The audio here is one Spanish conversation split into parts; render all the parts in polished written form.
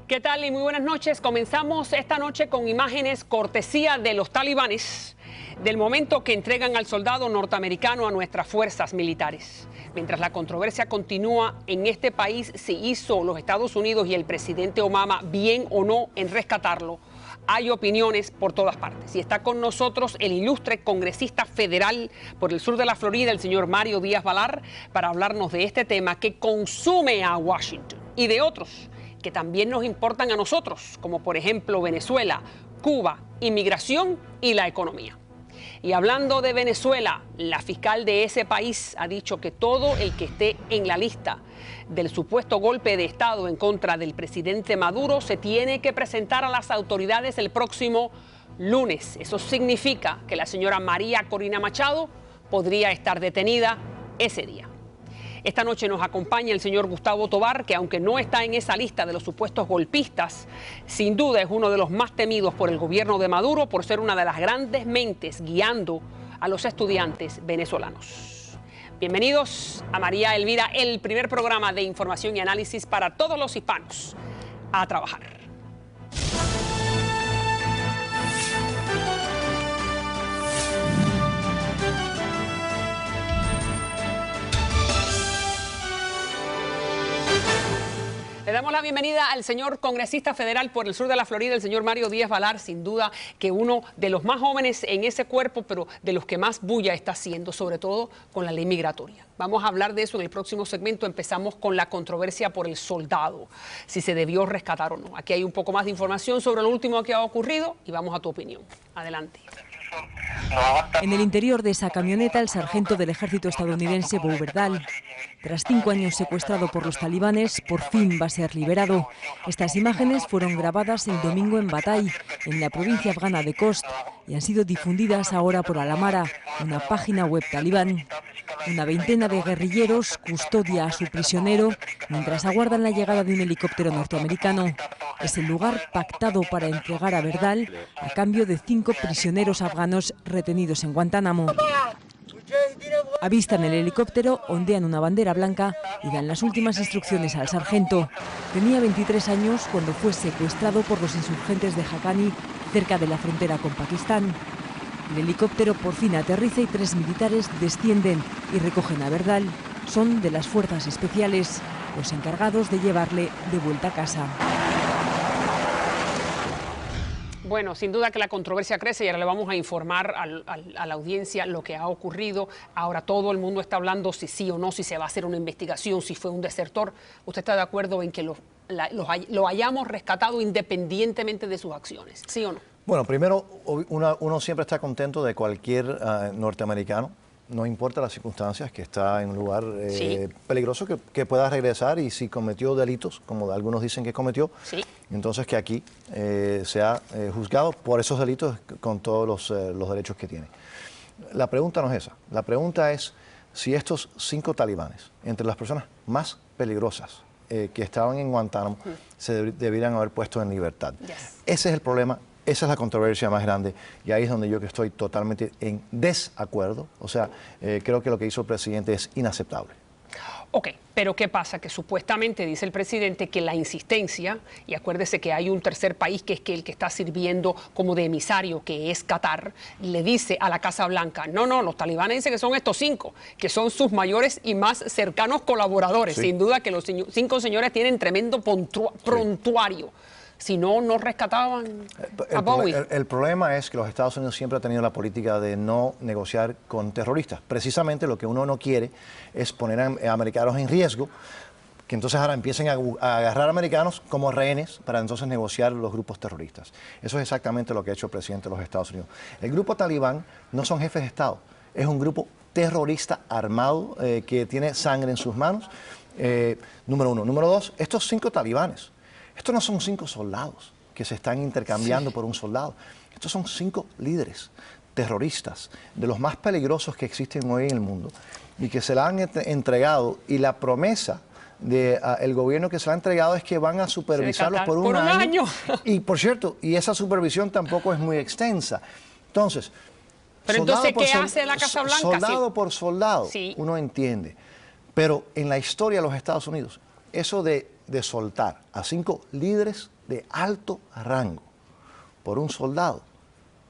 ¿Qué tal y muy buenas noches? Comenzamos esta noche con imágenes cortesía de los talibanes del momento que entregan al soldado norteamericano a nuestras fuerzas militares. Mientras la controversia continúa en este país, si hizo los Estados Unidos y el presidente Obama bien o no en rescatarlo, hay opiniones por todas partes. Y está con nosotros el ilustre congresista federal por el sur de la Florida, el señor Mario Díaz-Balart, para hablarnos de este tema que consume a Washington y de otros que también nos importan a nosotros, como por ejemplo Venezuela, Cuba, inmigración y la economía. Y hablando de Venezuela, la fiscal de ese país ha dicho que todo el que esté en la lista del supuesto golpe de Estado en contra del presidente Maduro se tiene que presentar a las autoridades el próximo lunes. Eso significa que la señora María Corina Machado podría estar detenida ese día. Esta noche nos acompaña el señor Gustavo Tobar, que aunque no está en esa lista de los supuestos golpistas, sin duda es uno de los más temidos por el gobierno de Maduro por ser una de las grandes mentes guiando a los estudiantes venezolanos. Bienvenidos a María Elvira, el primer programa de información y análisis para todos los hispanos. A trabajar. Le damos la bienvenida al señor congresista federal por el sur de la Florida, el señor Mario Díaz-Balart, sin duda que uno de los más jóvenes en ese cuerpo, pero de los que más bulla está haciendo, sobre todo con la ley migratoria. Vamos a hablar de eso en el próximo segmento. Empezamos con la controversia por el soldado, si se debió rescatar o no. Aquí hay un poco más de información sobre lo último que ha ocurrido y vamos a tu opinión. Adelante. En el interior de esa camioneta, el sargento del ejército estadounidense, Bo Berdahl. Tras 5 años secuestrado por los talibanes, por fin va a ser liberado. Estas imágenes fueron grabadas el domingo en Batay, en la provincia afgana de Khost, y han sido difundidas ahora por Al-Amara, una página web talibán. Una veintena de guerrilleros custodia a su prisionero mientras aguardan la llegada de un helicóptero norteamericano. Es el lugar pactado para entregar a Berdahl a cambio de 5 prisioneros afganos retenidos en Guantánamo. Avistan el helicóptero, ondean una bandera blanca y dan las últimas instrucciones al sargento. Tenía 23 años cuando fue secuestrado por los insurgentes de Haqqani, cerca de la frontera con Pakistán. El helicóptero por fin aterriza y 3 militares descienden y recogen a Berdahl. Son de las fuerzas especiales, los encargados de llevarle de vuelta a casa. Bueno, sin duda que la controversia crece y ahora le vamos a informar a la audiencia lo que ha ocurrido. Ahora todo el mundo está hablando si sí o no, si se va a hacer una investigación, si fue un desertor. ¿Usted está de acuerdo en que lo hayamos rescatado independientemente de sus acciones? ¿Sí o no? Bueno, primero, uno siempre está contento de cualquier norteamericano, no importa las circunstancias, que está en un lugar peligroso, que pueda regresar y si cometió delitos, como algunos dicen que cometió, entonces que aquí sea juzgado por esos delitos con todos los derechos que tiene. La pregunta no es esa, la pregunta es si estos 5 talibanes, entre las personas más peligrosas que estaban en Guantánamo, se debieran haber puesto en libertad. Ese es el problema. Esa es la controversia más grande y ahí es donde yo que estoy totalmente en desacuerdo. O sea, creo que lo que hizo el presidente es inaceptable. Ok, pero ¿qué pasa? Que supuestamente dice el presidente que la insistencia, y acuérdese que hay un tercer país que es el que está sirviendo como de emisario, que es Qatar, le dice a la Casa Blanca, no, los talibanes dicen que son estos 5, que son sus mayores y más cercanos colaboradores. Sin duda que los 5 señores tienen tremendo prontuario. Si no, no rescataban a Bowie. El problema es que los Estados Unidos siempre han tenido la política de no negociar con terroristas. Precisamente lo que uno no quiere es poner a americanos en riesgo, que entonces ahora empiecen a agarrar americanos como rehenes para entonces negociar los grupos terroristas. Eso es exactamente lo que ha hecho el presidente de los Estados Unidos. El grupo talibán no son jefes de Estado, es un grupo terrorista armado que tiene sangre en sus manos, número 1. Número 2, estos 5 talibanes. Estos no son 5 soldados que se están intercambiando por un soldado. Estos son 5 líderes terroristas, de los más peligrosos que existen hoy en el mundo, y que se la han entregado, y la promesa del gobierno que se la ha entregado es que van a supervisarlos por un año. Y por cierto, y esa supervisión tampoco es muy extensa. Entonces, pero entonces, ¿qué hace la Casa Blanca? Soldado por soldado, uno entiende. Pero en la historia de los Estados Unidos, eso de soltar a 5 líderes de alto rango por un soldado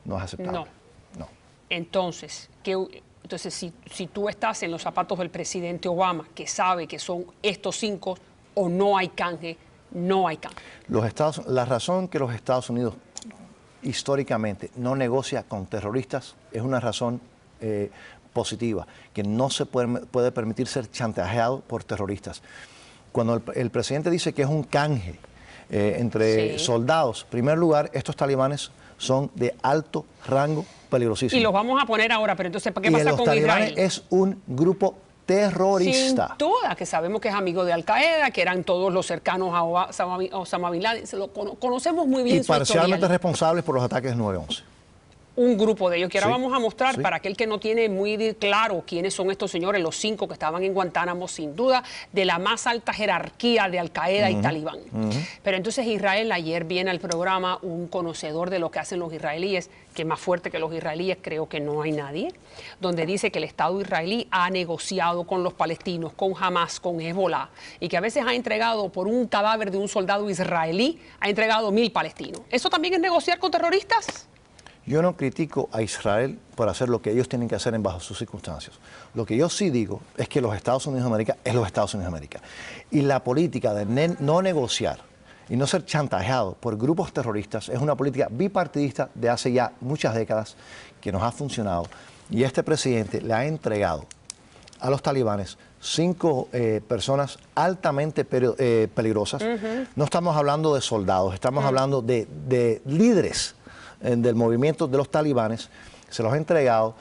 no es aceptable. No. Entonces, si tú estás en los zapatos del presidente Obama, que sabe que son estos 5 o no hay canje, no hay canje. La razón que los Estados Unidos históricamente no negocia con terroristas es una razón positiva, que no se puede permitir ser chantajeado por terroristas. Cuando el presidente dice que es un canje entre soldados, en primer lugar, estos talibanes son de alto rango, peligrosísimo. Y los vamos a poner ahora, pero entonces, ¿qué pasa con Israel? Los talibanes es un grupo terrorista. Sin duda, que sabemos que es amigo de Al-Qaeda, que eran todos los cercanos a Osama Bin Laden. Conocemos muy bien y su parcialmente historial. Responsables por los ataques del 9/11. Un grupo de ellos, que ahora vamos a mostrar para aquel que no tiene muy claro quiénes son estos señores, los 5 que estaban en Guantánamo, sin duda, de la más alta jerarquía de Al-Qaeda y Talibán. Pero entonces Israel, ayer viene al programa un conocedor de lo que hacen los israelíes, que más fuerte que los israelíes creo que no hay nadie, donde dice que el Estado israelí ha negociado con los palestinos, con Hamas, con Hezbollah, y que a veces ha entregado por un cadáver de un soldado israelí, ha entregado 1000 palestinos. ¿Eso también es negociar con terroristas? Yo no critico a Israel por hacer lo que ellos tienen que hacer bajo sus circunstancias. Lo que yo sí digo es que los Estados Unidos de América es los Estados Unidos de América. Y la política de no negociar y no ser chantajeado por grupos terroristas es una política bipartidista de hace ya muchas décadas que nos ha funcionado. Y este presidente le ha entregado a los talibanes 5 personas altamente peligrosas. No estamos hablando de soldados, estamos hablando de líderes del movimiento de los talibanes, se los ha entregado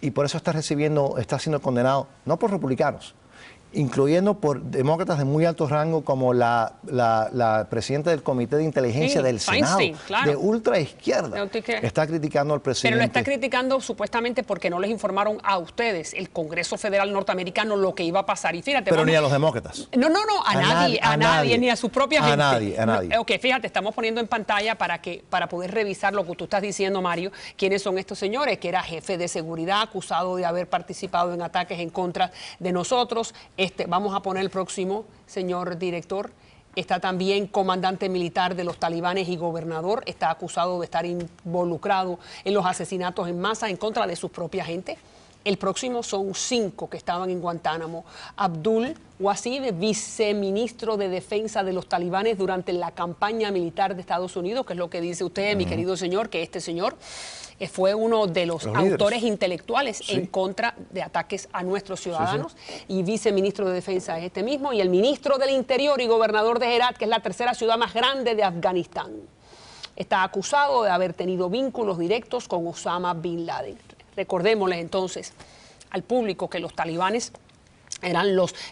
y por eso está siendo condenado, no por republicanos, incluyendo por demócratas de muy alto rango como la presidenta del Comité de Inteligencia del Senado, de ultraizquierda, está criticando al presidente. Pero lo está criticando supuestamente porque no les informaron a ustedes, el Congreso Federal norteamericano, lo que iba a pasar. Y fíjate, pero ni a los demócratas. No, a nadie, ni a su propia gente. A nadie. Ok, fíjate, estamos poniendo en pantalla para poder revisar lo que tú estás diciendo, Mario, quiénes son estos señores, que era jefe de seguridad, acusado de haber participado en ataques en contra de nosotros. Vamos a poner el próximo, señor director. Está también comandante militar de los talibanes y gobernador. Está acusado de estar involucrado en los asesinatos en masa en contra de su propia gente. El próximo son 5 que estaban en Guantánamo. Abdul Wahid, viceministro de Defensa de los talibanes durante la campaña militar de Estados Unidos, que es lo que dice usted, mi querido señor, que este señor fue uno de los autores intelectuales en contra de ataques a nuestros ciudadanos. Y viceministro de Defensa es este mismo. Y el ministro del Interior y gobernador de Herat, que es la 3ª ciudad más grande de Afganistán. Está acusado de haber tenido vínculos directos con Osama Bin Laden. Recordémosles entonces al público que los talibanes era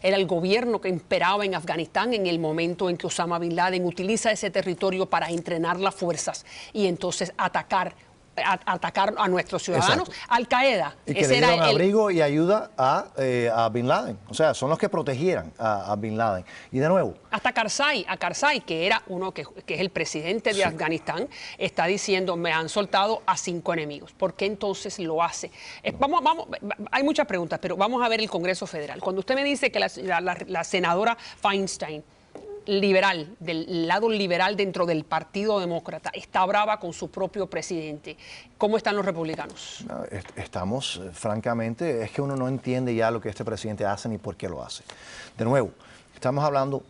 el gobierno que imperaba en Afganistán en el momento en que Osama Bin Laden utiliza ese territorio para entrenar las fuerzas y entonces atacar a nuestros ciudadanos. Al-Qaeda. Y que le dieron abrigo y ayuda a Bin Laden. O sea, son los que protegieran a Bin Laden. Y de nuevo. Hasta Karzai, que era uno que es el presidente de Afganistán, está diciendo, me han soltado a 5 enemigos. ¿Por qué entonces lo hace? Hay muchas preguntas, pero vamos a ver el Congreso Federal. Cuando usted me dice que la senadora Feinstein, liberal, del lado liberal dentro del Partido Demócrata, está brava con su propio presidente, ¿cómo están los republicanos? Estamos, francamente, es que uno no entiende ya lo que este presidente hace ni por qué lo hace. De nuevo, estamos hablando,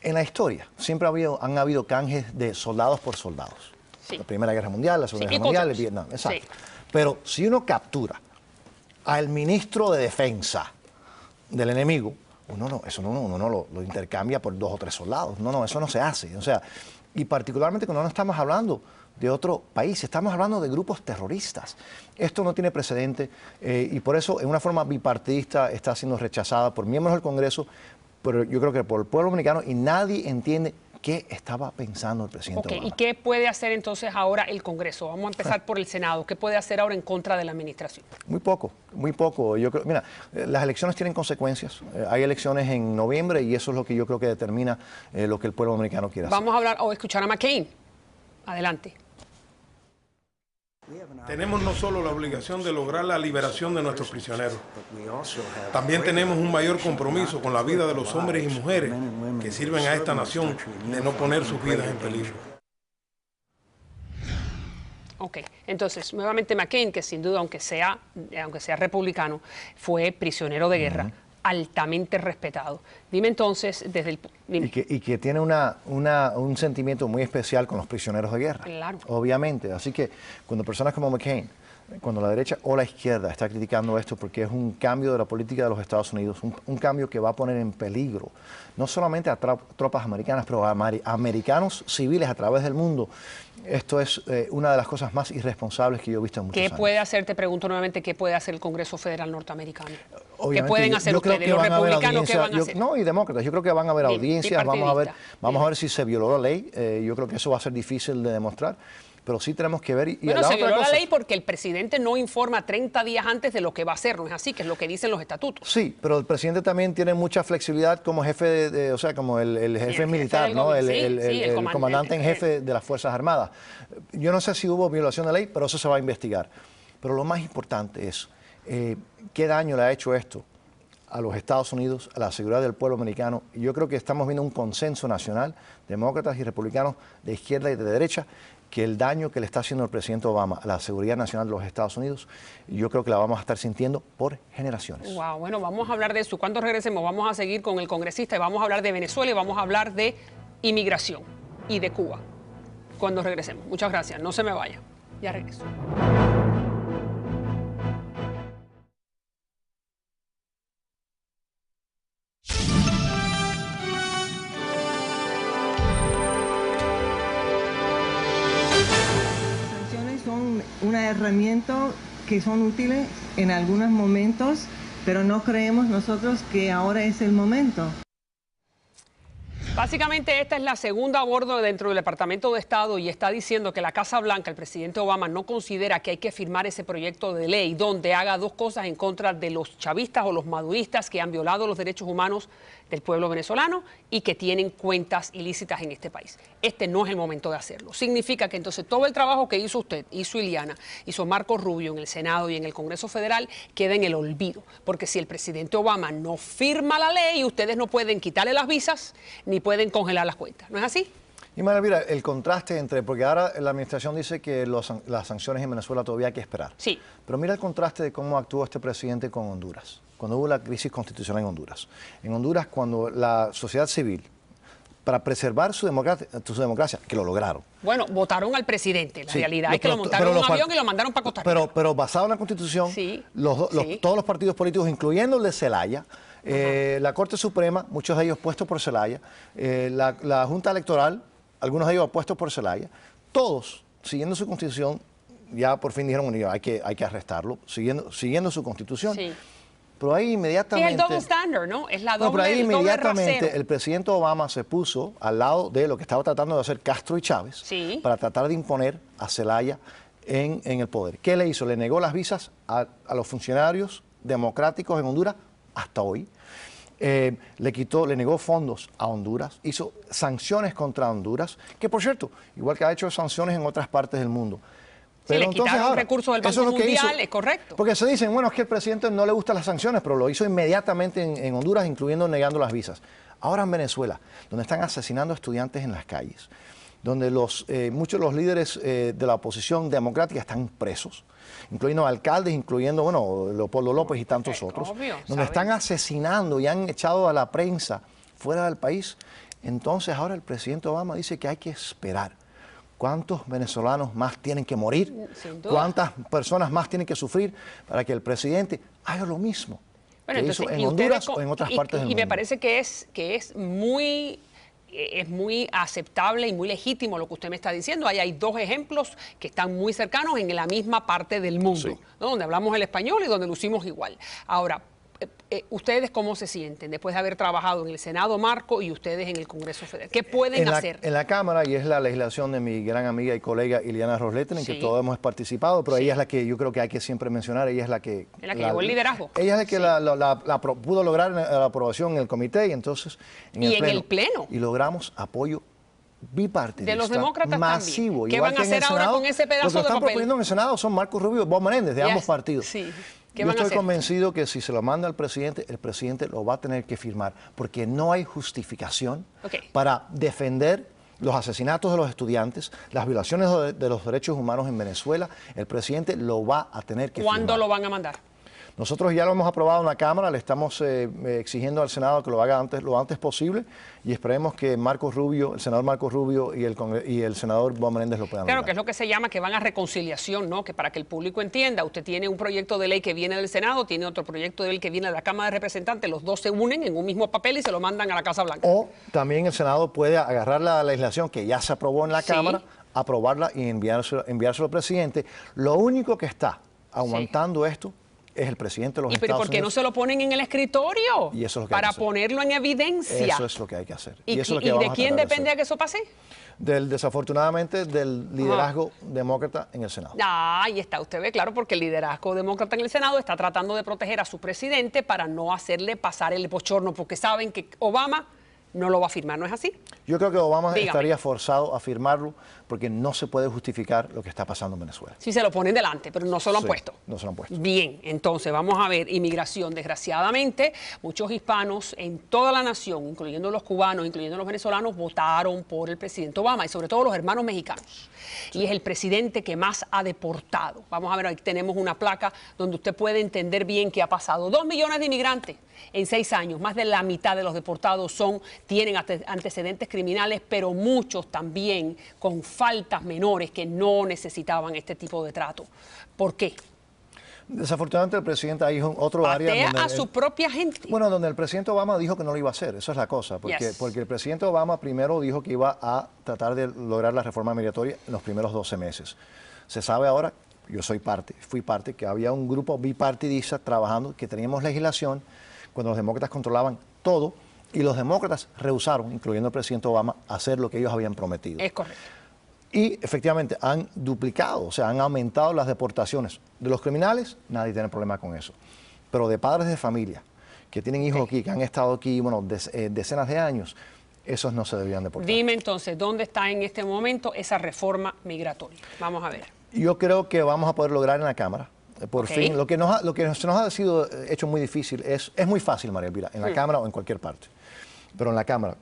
en la historia, siempre han habido canjes de soldados por soldados. La Primera Guerra Mundial, la Segunda Guerra Mundial, el Vietnam, exacto. Pero si uno captura al ministro de Defensa del enemigo, uno no lo intercambia por 2 o 3 soldados. No, eso no se hace. O sea, y particularmente cuando no estamos hablando de otro país, estamos hablando de grupos terroristas. Esto no tiene precedente y por eso, en una forma bipartidista, está siendo rechazada por miembros del Congreso, pero yo creo que por el pueblo dominicano, y nadie entiende qué estaba pensando el presidente Obama. ¿Y qué puede hacer entonces ahora el Congreso? Vamos a empezar por el Senado. ¿Qué puede hacer ahora en contra de la administración? Muy poco, muy poco. Yo creo, mira, las elecciones tienen consecuencias. Hay elecciones en noviembre y eso es lo que yo creo que determina lo que el pueblo dominicano quiere hacer. Vamos a hablar o escuchar a McCain. Adelante. Tenemos no solo la obligación de lograr la liberación de nuestros prisioneros, también tenemos un mayor compromiso con la vida de los hombres y mujeres que sirven a esta nación de no poner sus vidas en peligro. Ok, entonces, nuevamente McCain, que sin duda, aunque sea republicano, fue prisionero de guerra, altamente respetado. Dime entonces, desde el... Dime. Y que tiene un sentimiento muy especial con los prisioneros de guerra, claro, obviamente. Así que cuando personas como McCain, cuando la derecha o la izquierda está criticando esto porque es un cambio de la política de los Estados Unidos, un cambio que va a poner en peligro no solamente a tropas americanas, pero a americanos civiles a través del mundo. Esto es una de las cosas más irresponsables que yo he visto en muchos años. ¿Qué puede hacer, te pregunto nuevamente, qué puede hacer el Congreso Federal norteamericano? Obviamente, ¿Qué pueden hacer ustedes, los republicanos, qué van a hacer? No, y demócratas, yo creo que van a haber audiencias, vamos a ver si se violó la ley, yo creo que eso va a ser difícil de demostrar. Pero sí tenemos que ver... Bueno, se violó la ley porque el presidente no informa 30 días antes de lo que va a hacer, ¿no es así? Que es lo que dicen los estatutos. Sí, pero el presidente también tiene mucha flexibilidad como jefe, o sea, como el jefe militar, ¿no? El comandante en jefe de las Fuerzas Armadas. Yo no sé si hubo violación de ley, pero eso se va a investigar. Pero lo más importante es, ¿qué daño le ha hecho esto a los Estados Unidos, a la seguridad del pueblo americano? Y yo creo que estamos viendo un consenso nacional, demócratas y republicanos de izquierda y de derecha, que el daño que le está haciendo el presidente Obama a la seguridad nacional de los Estados Unidos, yo creo que la vamos a estar sintiendo por generaciones. Wow, bueno, vamos a hablar de eso. Cuando regresemos vamos a seguir con el congresista y vamos a hablar de Venezuela y vamos a hablar de inmigración y de Cuba. Cuando regresemos. Muchas gracias, no se me vaya. Ya regreso. Una herramienta que son útiles en algunos momentos, pero no creemos nosotros que ahora es el momento. Básicamente esta es la segunda a bordo dentro del Departamento de Estado y está diciendo que la Casa Blanca, el presidente Obama, no considera que hay que firmar ese proyecto de ley donde haga dos cosas en contra de los chavistas o los maduristas que han violado los derechos humanos del pueblo venezolano y que tienen cuentas ilícitas en este país. Este no es el momento de hacerlo. Significa que entonces todo el trabajo que hizo usted, hizo Iliana, hizo Marco Rubio en el Senado y en el Congreso Federal queda en el olvido. Porque si el presidente Obama no firma la ley, ustedes no pueden quitarle las visas ni pueden congelar las cuentas. ¿No es así? Y mira, el contraste entre, porque ahora la administración dice que las sanciones en Venezuela todavía hay que esperar. Sí. Pero mira el contraste de cómo actuó este presidente con Honduras, cuando hubo la crisis constitucional en Honduras. En Honduras, cuando la sociedad civil, para preservar su democracia, que lo lograron. Bueno, votaron al presidente. La realidad es que lo montaron en un avión y lo mandaron para Costa Rica. Pero basado en la Constitución, sí, todos los partidos políticos, incluyendo el de Zelaya, la Corte Suprema, muchos de ellos puestos por Zelaya, la Junta Electoral, algunos de ellos opuestos por Zelaya, todos, siguiendo su Constitución, ya por fin dijeron, bueno, hay que arrestarlo, siguiendo su Constitución. Sí. Pero ahí inmediatamente... Sí, el double standard, ¿no? Es la doble, pero ahí inmediatamente el presidente Obama se puso al lado de lo que estaba tratando de hacer Castro y Chávez para tratar de imponer a Zelaya en el poder. ¿Qué le hizo? Le negó las visas a los funcionarios democráticos en Honduras hasta hoy. Le negó fondos a Honduras, hizo sanciones contra Honduras, que por cierto, igual que ha hecho sanciones en otras partes del mundo. Pero le quitaron recursos del Banco Mundial, es correcto. Porque se dicen, bueno, es que al presidente no le gustan las sanciones, pero lo hizo inmediatamente en Honduras, incluyendo negando las visas. Ahora en Venezuela, donde están asesinando estudiantes en las calles, donde muchos de los líderes de la oposición democrática están presos, incluyendo alcaldes, incluyendo, bueno, Leopoldo López y tantos otros, donde están asesinando y han echado a la prensa fuera del país. Entonces ahora el presidente Obama dice que hay que esperar. ¿Cuántos venezolanos más tienen que morir? ¿Cuántas personas más tienen que sufrir para que el presidente haga lo mismo que hizo en Honduras o en otras partes del mundo? Y me parece que es muy aceptable y muy legítimo lo que usted me está diciendo. Ahí hay dos ejemplos que están muy cercanos en la misma parte del mundo, ¿no? Donde hablamos el español y donde lo usamos igual. Ahora, ¿ustedes cómo se sienten después de haber trabajado en el Senado, Marco, y ustedes en el Congreso Federal? ¿Qué pueden hacer? En la Cámara, y es la legislación de mi gran amiga y colega Iliana Ros-Lehtinen, en que todos hemos participado, pero ella es la que yo creo que hay que siempre mencionar, ella es la que... En la que llevó el liderazgo. Ella es la que pudo lograr la aprobación en el comité y entonces en el Pleno. Y logramos apoyo bipartidista, de los demócratas masivo. También. ¿Qué van a hacer ahora con ese pedazo de papel? Lo que están proponiendo en el Senado son Marco Rubio y Bob Menéndez, de ambos partidos. Sí. Yo estoy convencido que si se lo manda al presidente, el presidente lo va a tener que firmar, porque no hay justificación para defender los asesinatos de los estudiantes, las violaciones de los derechos humanos en Venezuela, el presidente lo va a tener que ¿Cuándo firmar. lo van a mandar? Nosotros ya lo hemos aprobado en la Cámara, le estamos exigiendo al Senado que lo haga lo antes posible y esperemos que Marco Rubio, el senador Marco Rubio y el senador Bob Menéndez lo puedan Claro, lograr. que es lo que se llama que van a reconciliación, ¿no? Que para que el público entienda, usted tiene un proyecto de ley que viene del Senado, tiene otro proyecto de ley que viene de la Cámara de Representantes, los dos se unen en un mismo papel y se lo mandan a la Casa Blanca. O también el Senado puede agarrar la legislación que ya se aprobó en la Cámara, aprobarla y enviárselo al presidente. Lo único que está aguantando esto es el presidente de los Estados Unidos. ¿Y por qué no se lo ponen en el escritorio? Y eso es lo que para hay que hacer. ponerlo en evidencia. Eso es lo que hay que hacer. ¿Y, eso es lo que y vamos de a quién tratar de depende hacer. que eso pase? Desafortunadamente, del liderazgo demócrata en el Senado. Ahí está, usted ve, claro, porque el liderazgo demócrata en el Senado está tratando de proteger a su presidente para no hacerle pasar el bochorno, porque saben que Obama no lo va a firmar, ¿no es así? Yo creo que Obama Dígame. estaría forzado a firmarlo porque no se puede justificar lo que está pasando en Venezuela. Sí, se lo ponen delante, pero no se lo han Sí, puesto. no se lo han puesto. Bien, entonces vamos a ver inmigración. Desgraciadamente, muchos hispanos en toda la nación, incluyendo los cubanos, incluyendo los venezolanos, votaron por el presidente Obama y sobre todo los hermanos mexicanos. Y es el presidente que más ha deportado. Vamos a ver, ahí tenemos una placa donde usted puede entender bien qué ha pasado. 2 millones de inmigrantes en 6 años. Más de la mitad de los deportados tienen antecedentes criminales, pero muchos también con faltas menores que no necesitaban este tipo de trato. ¿Por qué? Desafortunadamente el presidente hay otro área Patea donde a su propia gente. bueno, donde el presidente Obama dijo que no lo iba a hacer, eso es la cosa, porque el presidente Obama primero dijo que iba a tratar de lograr la reforma migratoria en los primeros 12 meses. Se sabe ahora, yo fui parte, que había un grupo bipartidista trabajando, que teníamos legislación cuando los demócratas controlaban todo y los demócratas rehusaron, incluyendo el presidente Obama, hacer lo que ellos habían prometido. Es correcto. Y efectivamente han duplicado, o sea, han aumentado las deportaciones. De los criminales, nadie tiene problema con eso. Pero de padres de familia que tienen hijos aquí, que han estado aquí, bueno, decenas de años, esos no se debían deportar. Dime entonces, ¿dónde está en este momento esa reforma migratoria? Vamos a ver. Yo creo que vamos a poder lograr en la Cámara. Por fin, lo que se nos ha sido hecho muy difícil es muy fácil, María Elvira, en la Cámara o en cualquier parte. Pero en la Cámara,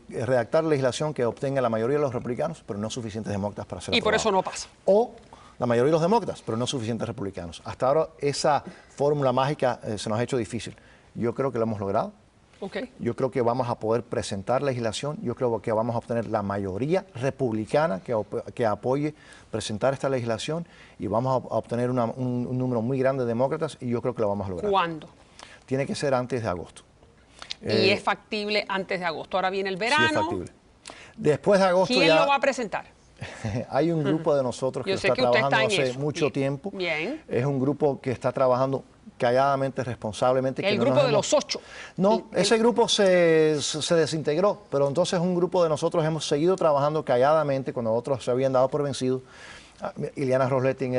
redactar legislación que obtenga la mayoría de los republicanos, pero no suficientes demócratas para ser Y por aprobado. eso no pasa. O la mayoría de los demócratas, pero no suficientes republicanos. Hasta ahora esa fórmula mágica se nos ha hecho difícil. Yo creo que lo hemos logrado. Okay. Yo creo que vamos a poder presentar legislación. Yo creo que vamos a obtener la mayoría republicana que apoye presentar esta legislación y vamos a obtener un número muy grande de demócratas y yo creo que lo vamos a lograr. ¿Cuándo? Tiene que ser antes de agosto. Y es factible antes de agosto. Ahora viene el verano. Sí, es factible. Después de agosto ¿Quién ya lo va a presentar? hay un grupo de nosotros que Yo lo sé está que usted trabajando está en hace eso. mucho Bien. tiempo. Bien. Es un grupo que está trabajando calladamente, responsablemente. El grupo de los 8. No, ese grupo se desintegró, pero entonces un grupo de nosotros hemos seguido trabajando calladamente cuando otros se habían dado por vencidos. Ileana Ros-Lehtinen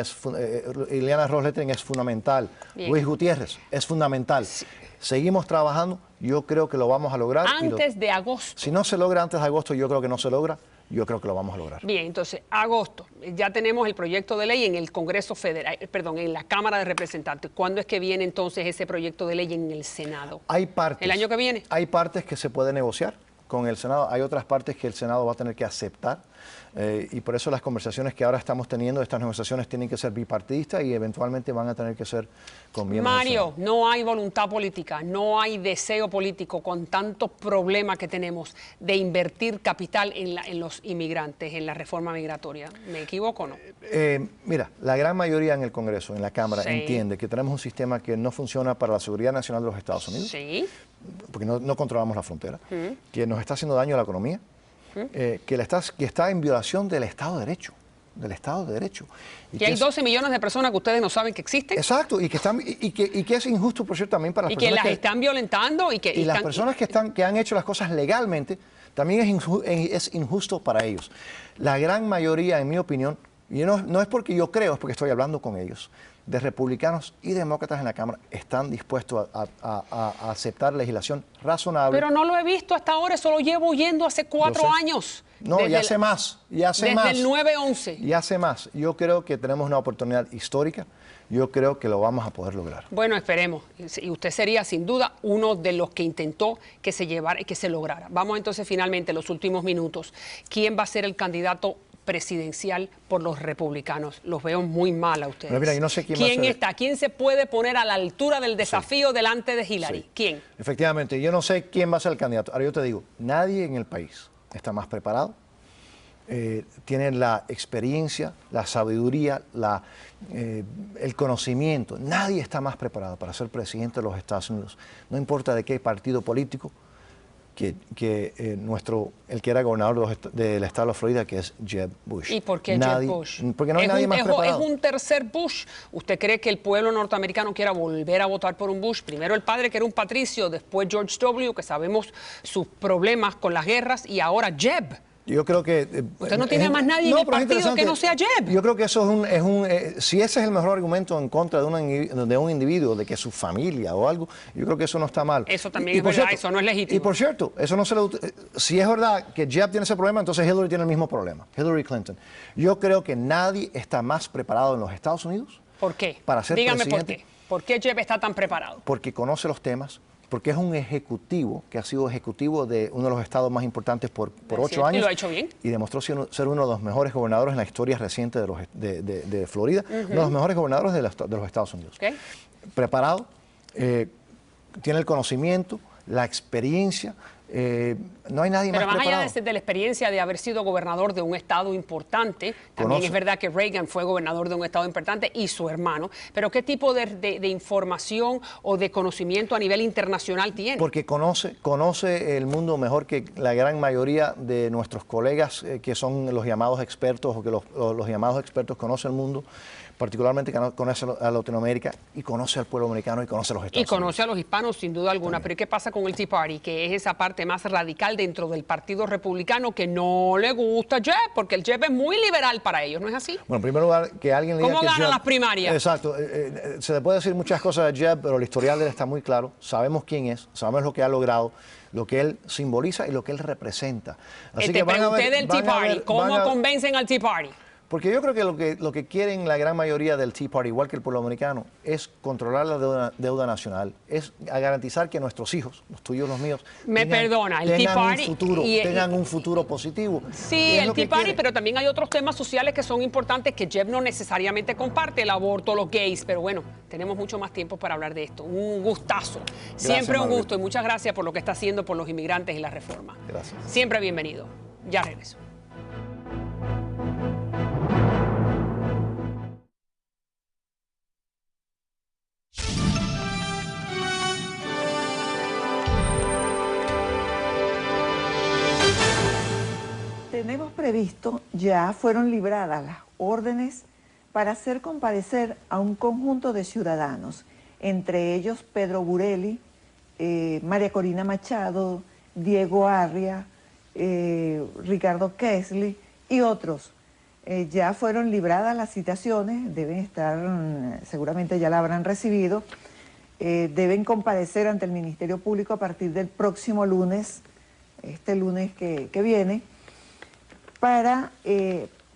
es fundamental. Bien. Luis Gutiérrez es fundamental. Sí. Seguimos trabajando, yo creo que lo vamos a lograr. Antes de agosto. Si no se logra antes de agosto, yo creo que no se logra. Yo creo que lo vamos a lograr. Bien, entonces, agosto. Ya tenemos el proyecto de ley en el Congreso Federal, perdón, en la Cámara de Representantes. ¿Cuándo es que viene entonces ese proyecto de ley en el Senado? Hay partes. ¿El año que viene? Hay partes que se puede negociar con el Senado. Hay otras partes que el Senado va a tener que aceptar. Y por eso las conversaciones que ahora estamos teniendo, estas negociaciones tienen que ser bipartidistas y eventualmente van a tener que ser con miembros del Mario, Senado. no hay voluntad política, no hay deseo político con tantos problemas que tenemos de invertir capital en los inmigrantes, en la reforma migratoria. ¿Me equivoco o no? Mira, la gran mayoría en el Congreso, en la Cámara, Sí. entiende que tenemos un sistema que no funciona para la seguridad nacional de los Estados Unidos, Sí. porque no controlamos la frontera, que nos está haciendo daño a la economía, que está en violación del Estado de Derecho. Del Estado de Derecho. Que hay 12 millones de personas que ustedes no saben que existen Exacto, y que es injusto, por cierto, también para las y que personas las están violentando y que y las están- personas que han hecho las cosas legalmente, también es injusto para ellos. La gran mayoría, en mi opinión, y no es porque yo creo, es porque estoy hablando con ellos, de republicanos y demócratas en la Cámara, están dispuestos a aceptar legislación razonable. Pero no lo he visto hasta ahora, eso lo llevo oyendo hace 4 Yo sé. años. No, Desde ya hace más, ya hace más. Desde el 9/11. Y hace más. Yo creo que tenemos una oportunidad histórica yo creo que lo vamos a poder lograr. Bueno, esperemos. Y usted sería sin duda uno de los que intentó que se llevara y que se lograra. Vamos entonces finalmente, los últimos minutos. ¿Quién va a ser el candidato presidencial por los republicanos? Los veo muy mal a ustedes. Pero mira, yo no sé quién está. ¿Quién se puede poner a la altura del desafío delante de Hillary? Sí. ¿Quién? Efectivamente, yo no sé quién va a ser el candidato. Ahora yo te digo, nadie en el país está más preparado. Tienen la experiencia, la sabiduría, el conocimiento. Nadie está más preparado para ser presidente de los Estados Unidos. No importa de qué partido político, el que era gobernador del estado de la Florida, que es Jeb Bush. ¿Y por qué Jeb Bush? Porque no hay nadie más preparado. Es un tercer Bush. ¿Usted cree que el pueblo norteamericano quiera volver a votar por un Bush? Primero el padre, que era un patricio, después George W., que sabemos sus problemas con las guerras, y ahora Jeb. Yo creo que... Usted no tiene más nadie en el partido que no sea Jeb. Yo creo que eso si ese es el mejor argumento en contra de un individuo, de que su familia o algo, yo creo que eso no está mal. Eso también es verdad, eso no es legítimo. Y por cierto, eso no si es verdad que Jeb tiene ese problema, entonces Hillary tiene el mismo problema, Hillary Clinton. Yo creo que nadie está más preparado en los Estados Unidos. ¿Por qué? Para ser Dígame presidente. por qué. ¿Por qué Jeb está tan preparado? Porque conoce los temas, porque es un ejecutivo que ha sido ejecutivo de uno de los estados más importantes por 8 años. Y lo ha hecho bien. Y demostró ser uno de los mejores gobernadores en la historia reciente de Florida, uno de los mejores gobernadores de los Estados Unidos. Okay. Preparado, tiene el conocimiento, la experiencia. No hay nadie más preparado. Pero más allá de la experiencia de haber sido gobernador de un estado importante, también es verdad que Reagan fue gobernador de un estado importante y su hermano, pero ¿qué tipo de información o de conocimiento a nivel internacional tiene? Porque conoce el mundo mejor que la gran mayoría de nuestros colegas que son los llamados expertos, o que los llamados expertos conocen el mundo, particularmente conoce a Latinoamérica y conoce al pueblo americano y conoce a los Estados Unidos. Y conoce a los hispanos sin duda alguna. También. Pero ¿qué pasa con el Tea Party? Que es esa parte más radical dentro del Partido Republicano que no le gusta Jeb, porque el Jeb es muy liberal para ellos, ¿no es así? Bueno, en primer lugar, que alguien le diga ¿Cómo que ganan Jeb, las primarias? Exacto. Se le puede decir muchas cosas de Jeb, pero el historial de él está muy claro. Sabemos quién es, sabemos lo que ha logrado, lo que él simboliza y lo que él representa. Así Te pregunté del Tea Party. ¿Cómo convencen al Tea Party? Porque yo creo que lo que quieren la gran mayoría del Tea Party, igual que el pueblo americano, es controlar la deuda nacional, es garantizar que nuestros hijos, los tuyos, los míos, tengan un futuro positivo. Sí, el Tea Party, pero también hay otros temas sociales que son importantes que Jeb no necesariamente comparte, el aborto, los gays, pero bueno, tenemos mucho más tiempo para hablar de esto. Un gustazo. Siempre un gusto y muchas gracias por lo que está haciendo por los inmigrantes y la reforma. Gracias. Siempre bienvenido. Ya regreso. Tenemos previsto, ya fueron libradas las órdenes para hacer comparecer a un conjunto de ciudadanos, entre ellos Pedro Burelli, María Corina Machado, Diego Arria, Ricardo Kessler y otros. Ya fueron libradas las citaciones, deben estar, seguramente ya la habrán recibido, deben comparecer ante el Ministerio Público a partir del próximo lunes, este lunes que viene, para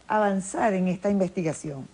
avanzar en esta investigación.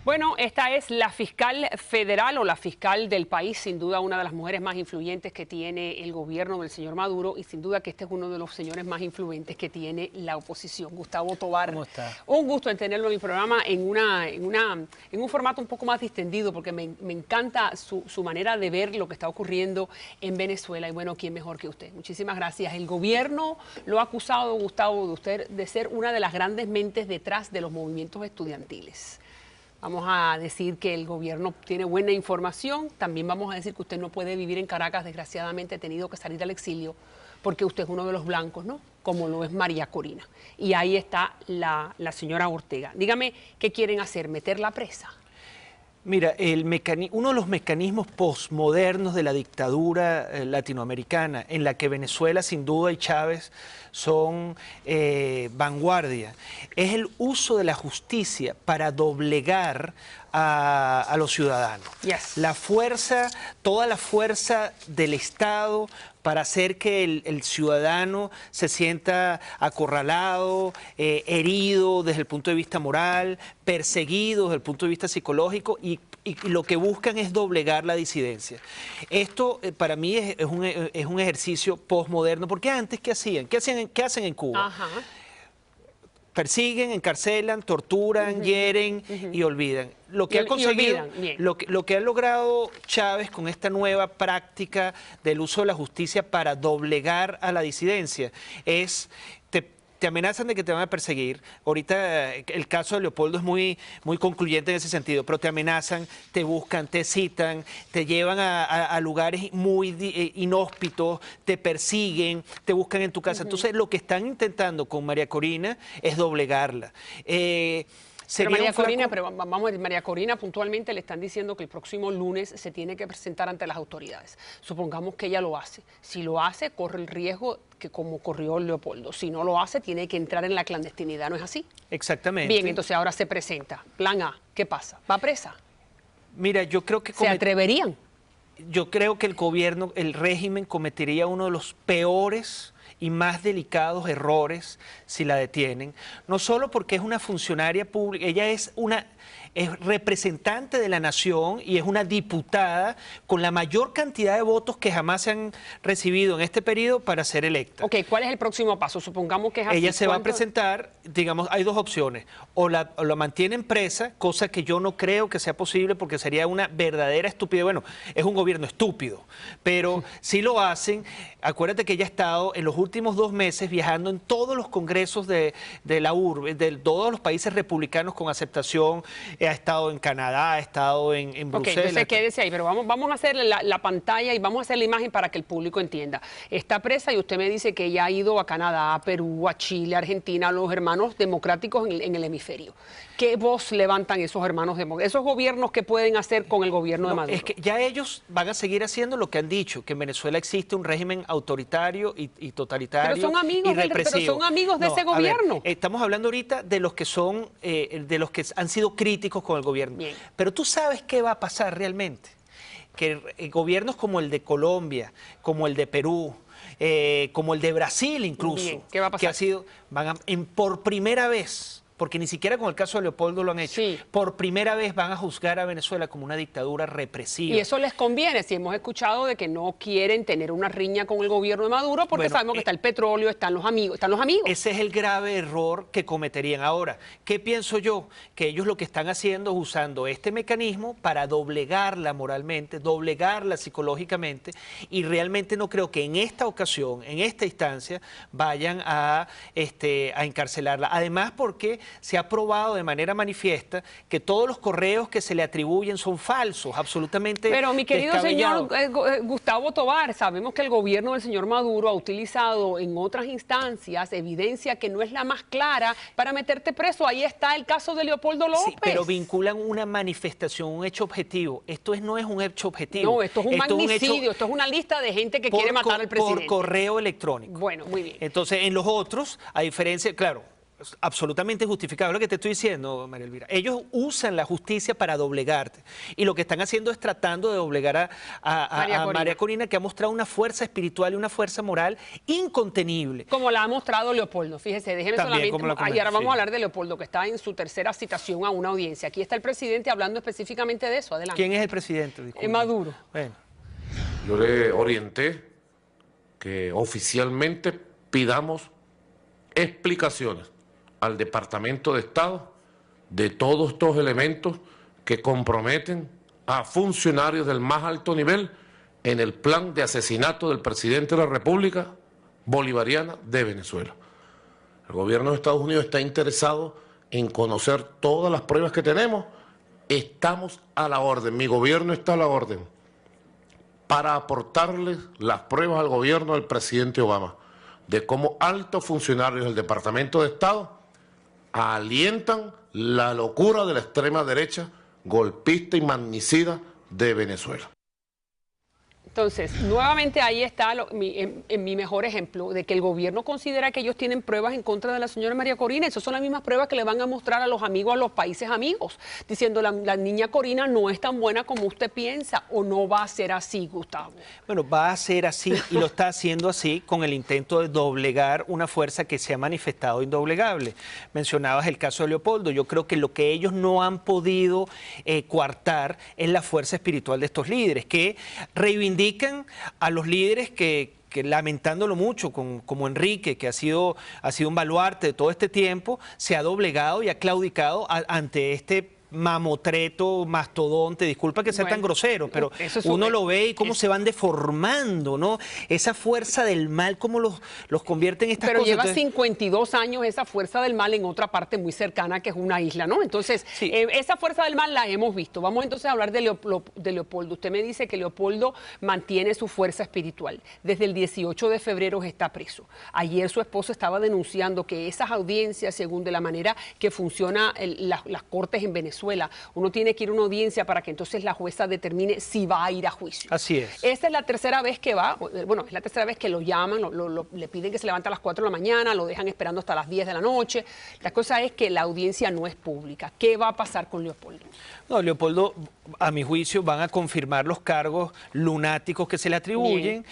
Bueno, esta es la fiscal federal o la fiscal del país, sin duda una de las mujeres más influyentes que tiene el gobierno del señor Maduro y sin duda que este es uno de los señores más influyentes que tiene la oposición. Gustavo Tovar, ¿cómo está? Un gusto en tenerlo en el programa en un formato un poco más distendido porque me encanta su manera de ver lo que está ocurriendo en Venezuela y bueno, ¿quién mejor que usted? Muchísimas gracias. El gobierno lo ha acusado, Gustavo, de usted de ser una de las grandes mentes detrás de los movimientos estudiantiles. Vamos a decir que el gobierno tiene buena información. También vamos a decir que usted no puede vivir en Caracas. Desgraciadamente ha tenido que salir al exilio porque usted es uno de los blancos, ¿no? Como lo es María Corina. Y ahí está la señora Ortega. Dígame, ¿qué quieren hacer? ¿Meterla presa? Mira, uno de los mecanismos posmodernos de la dictadura latinoamericana, en la que Venezuela sin duda y Chávez son vanguardia, es el uso de la justicia para doblegar a los ciudadanos. Yes. La fuerza, toda la fuerza del Estado para hacer que el ciudadano se sienta acorralado, herido desde el punto de vista moral, perseguido desde el punto de vista psicológico y lo que buscan es doblegar la disidencia. Esto para mí es un ejercicio posmoderno, porque antes ¿qué hacían? ¿Qué hacen en Cuba? Ajá. Persiguen, encarcelan, torturan, hieren y olvidan. Lo que ha conseguido, lo que ha logrado Chávez con esta nueva práctica del uso de la justicia para doblegar a la disidencia es te amenazan de que te van a perseguir. Ahorita el caso de Leopoldo es muy concluyente en ese sentido, pero te amenazan, te buscan, te citan, te llevan a lugares muy inhóspitos, te persiguen, te buscan en tu casa. Entonces lo que están intentando con María Corina es doblegarla. Pero vamos a ver, María Corina puntualmente le están diciendo que el próximo lunes se tiene que presentar ante las autoridades. Supongamos que ella lo hace. Si lo hace, corre el riesgo que como corrió Leopoldo. Si no lo hace, tiene que entrar en la clandestinidad, ¿no es así? Exactamente. Bien, entonces ahora se presenta. Plan A, ¿qué pasa? ¿Va presa? Mira, yo creo que... ¿Se atreverían? Yo creo que el gobierno, el régimen cometería uno de los peores y más delicados errores si la detienen, no solo porque es una funcionaria pública, ella es representante de la nación y es una diputada con la mayor cantidad de votos que jamás se han recibido en este periodo para ser electa. Ok, ¿cuál es el próximo paso? Supongamos que es así. Ella se va a presentar, digamos, hay dos opciones, o la mantienen presa, cosa que yo no creo que sea posible porque sería una verdadera estupidez. Bueno, es un gobierno estúpido, pero si lo hacen, acuérdate que ella ha estado en los últimos 2 meses viajando en todos los congresos de la urbe, de todos los países republicanos con aceptación. Ha estado en Canadá, ha estado en Bruselas. Ok, entonces quédese ahí, pero vamos a hacer la pantalla y vamos a hacer la imagen para que el público entienda. Está presa y usted me dice que ella ha ido a Canadá, a Perú, a Chile, a Argentina, a los hermanos democráticos en el hemisferio. ¿Qué voz levantan esos hermanos democráticos? Esos gobiernos que pueden hacer con el gobierno de Maduro. Es que ya ellos van a seguir haciendo lo que han dicho, que en Venezuela existe un régimen autoritario y totalitario. Pero son amigos, de ese gobierno. Estamos hablando ahorita de los que son, de los que han sido críticos con el gobierno. Bien. Pero tú sabes qué va a pasar realmente. Que gobiernos como el de Colombia, como el de Perú, como el de Brasil incluso, bien, ¿qué va a pasar? que ha sido, por primera vez, porque ni siquiera con el caso de Leopoldo lo han hecho, sí, por primera vez van a juzgar a Venezuela como una dictadura represiva. Y eso les conviene, si hemos escuchado de que no quieren tener una riña con el gobierno de Maduro, porque sabemos que está el petróleo, están los amigos. Ese es el grave error que cometerían. Ahora, ¿qué pienso yo? Que ellos lo que están haciendo es usando este mecanismo para doblegarla moralmente, doblegarla psicológicamente, y realmente no creo que en esta ocasión, en esta instancia, vayan a encarcelarla. Además, porque se ha probado de manera manifiesta que todos los correos que se le atribuyen son falsos, absolutamente descabellados. Pero mi querido señor Gustavo Tobar, sabemos que el gobierno del señor Maduro ha utilizado en otras instancias evidencia que no es la más clara para meterte preso. Ahí está el caso de Leopoldo López. Sí, pero vinculan una manifestación, un hecho objetivo. Esto no es un hecho objetivo. No, esto es un magnicidio, esto es una lista de gente que quiere matar al presidente. Por correo electrónico. Bueno, muy bien. Entonces, en los otros, a diferencia, claro, absolutamente justificado lo que te estoy diciendo, María Elvira. Ellos usan la justicia para doblegarte. Y lo que están haciendo es tratando de doblegar a María Corina, que ha mostrado una fuerza espiritual y una fuerza moral incontenible. Como la ha mostrado Leopoldo. Fíjese, déjeme solamente... Y ahora vamos a hablar de Leopoldo, que está en su tercera citación a una audiencia. Aquí está el presidente hablando específicamente de eso. Adelante. ¿Quién es el presidente? Maduro. Bueno. Yo le orienté que oficialmente pidamos explicaciones al Departamento de Estado de todos estos elementos que comprometen a funcionarios del más alto nivel en el plan de asesinato del presidente de la República Bolivariana de Venezuela. El gobierno de Estados Unidos está interesado en conocer todas las pruebas que tenemos. Estamos a la orden, mi gobierno está a la orden para aportarles las pruebas al gobierno del presidente Obama de cómo altos funcionarios del Departamento de Estado alientan la locura de la extrema derecha golpista y magnicida de Venezuela. Entonces, nuevamente ahí está en mi mejor ejemplo de que el gobierno considera que ellos tienen pruebas en contra de la señora María Corina. Esas son las mismas pruebas que le van a mostrar a los amigos, a los países amigos, diciendo la niña Corina no es tan buena como usted piensa, o no va a ser así, Gustavo. Bueno, va a ser así y lo está haciendo así con el intento de doblegar una fuerza que se ha manifestado indoblegable. Mencionabas el caso de Leopoldo. Yo creo que lo que ellos no han podido coartar es la fuerza espiritual de estos líderes, que reivindican a los líderes que lamentándolo mucho, como Enrique, que ha sido un baluarte de todo este tiempo, se ha doblegado y ha claudicado ante este mamotreto, mastodonte, disculpa que sea tan grosero, pero uno lo ve y cómo se van deformando, ¿no? Esa fuerza del mal, cómo los convierte en estas cosas. Pero lleva 52 años esa fuerza del mal en otra parte muy cercana, que es una isla, ¿no? Entonces, sí, esa fuerza del mal la hemos visto. Vamos entonces a hablar de Leopoldo. Usted me dice que Leopoldo mantiene su fuerza espiritual. Desde el 18 de febrero está preso. Ayer su esposo estaba denunciando que esas audiencias, según de la manera que funciona las cortes en Venezuela, uno tiene que ir a una audiencia para que entonces la jueza determine si va a ir a juicio. Así es. Esta es la tercera vez que va, bueno, es la tercera vez que lo llaman, le piden que se levante a las 4 de la mañana, lo dejan esperando hasta las 10 de la noche. La cosa es que la audiencia no es pública. ¿Qué va a pasar con Leopoldo? No, Leopoldo, a mi juicio, van a confirmar los cargos lunáticos que se le atribuyen.